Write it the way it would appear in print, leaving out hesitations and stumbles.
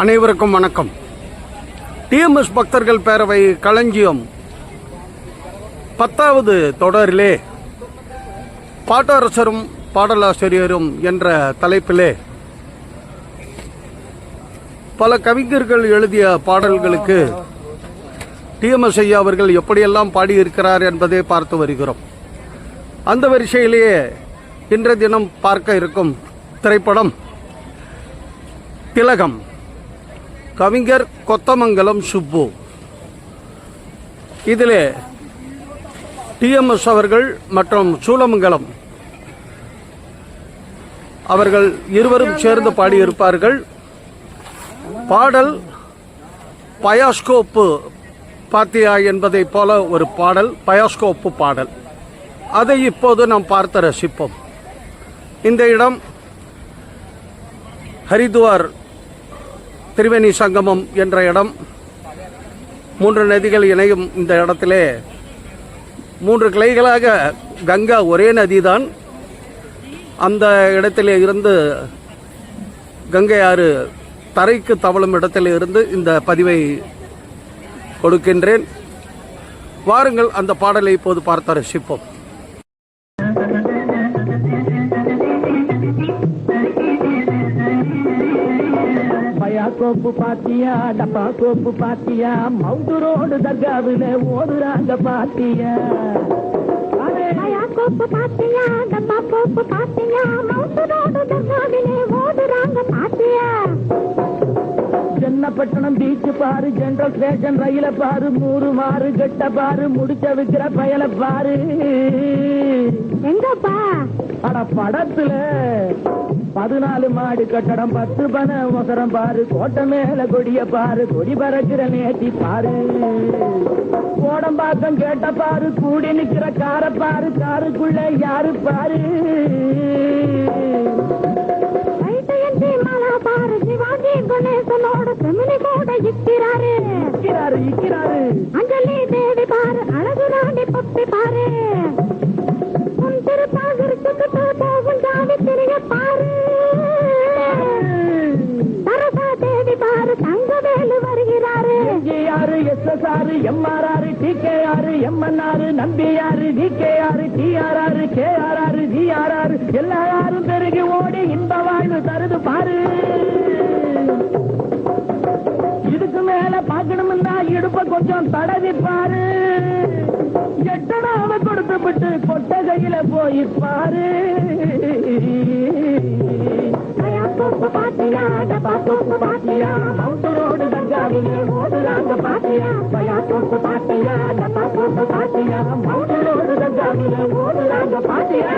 அனைவருக்கும் வணக்கம். டிஎம்எஸ் பக்தர்கள் பேரவை களஞ்சியம் 10வது தொடரிலே பாட்டரசரும் பாடலாசிரியரும் என்ற தலைப்பிலே பல கவிஞர்கள் எழுதிய பாடல்களுக்கு டிஎம்எஸ் ஐயா அவர்கள் எப்படியெல்லாம் பாடியிருக்கிறார் என்பதை பார்த்து வருகிறோம். அந்த வரிசையிலேயே இன்றைய தினம் பார்க்க இருக்கும் திரைப்படம் திலகம். கவிஞர் கொத்தமங்கலம் சுப்பு. இதிலே டிஎம்எஸ் அவர்கள் மற்றும் சூலமங்கலம் அவர்கள் இருவரும் சேர்ந்து பாடியிருப்பார்கள். பாடல் பயாஸ்கோப்பு பாத்தியா என்பதை போல ஒரு பாடல், பயாஸ்கோப்பு பாடல். அதை இப்போது நாம் பார்த்து ரசிப்போம். இந்த இடம் ஹரித்வார் திரிவேணி சங்கமம் என்ற இடம். 3 நதிகள் இணையும் இந்த இடத்திலே 3 கிளைகளாக கங்கா ஒரே நதிதான். அந்த இடத்திலே இருந்து கங்கை ஆறு தரைக்கு தவழும் இடத்திலே இருந்து இந்த பதிவை கொடுக்கின்றேன். வாருங்கள், அந்த பாடலை இப்போது பார்த்து ரசிப்போம். கோப்பு பாத்தியா, டப்பா கோப்பு பாத்தியா, மவுண்ட் ரோடு தர்காவில ஓதுறாங்க பாத்தியா. கோப்பு பாத்தியா, டப்பா கோப்பு பாத்தியா, மவுண்ட் ரோடு தர்காவில ஓதுறாங்க பாத்தியா. சென்னப்பட்டணம் பீச்சு பாரு, ஜெனரல் ஸ்டேஷன் ரயில பாரு, 100 மாறு கெட்ட பாரு, முடிச்ச விக்கிற பயல பாரு. எங்கப்பா? அட படத்துல 14 மாடு கட்டடம், 10 பனை ஒசரம் பாரு, கோட்டை மேல கொடிய பாரு, கொடி பறக்கிற நேத்தி பாரு. கோடம்பாக்கம் கேட்ட பாரு, கூடி நிக்கிற கார பாரு, காருக்குள்ள யாரு பாரு. மலா பாரு, சிவாஜி கணேசனோட செமினி கூட இக்கிறாரு. அஞ்சலி தேவி பாரு, அழகு ராணி பப்பி பாரு. உன் திருப்பாகருக்கு போகும் ஜாதி தெரிய பாரு. சரசா தேவி பாரு, தங்கவேலு வருகிறாரு. யாரு SSR, MRR, TKR, MNR, Nambiar, TKR, TRR, KRR, GRR எல்லாரும் பெருகி ஓடி இன்ப வாழ்வு தருது பாரு. இதுக்கு மேல பாக்கணும்னா இடுப்ப கொஞ்சம் தடவி பாரு. எட்டனாவ கொடுத்து விட்டு கொட்டகையில போய் பாரு. கோப்பு பாத்தியா, டப்பா கோப்பு பாத்தியா, மவுண்ட் ரோடு தர்காவிலே ஓடுறாங்க பாத்தியா. பயா கோப்பு பாத்தியா, டப்பா கோப்பு பாத்தியா, மவுண்ட் ரோடு தர்காவிலே ஓடுறாங்க பாத்தியா.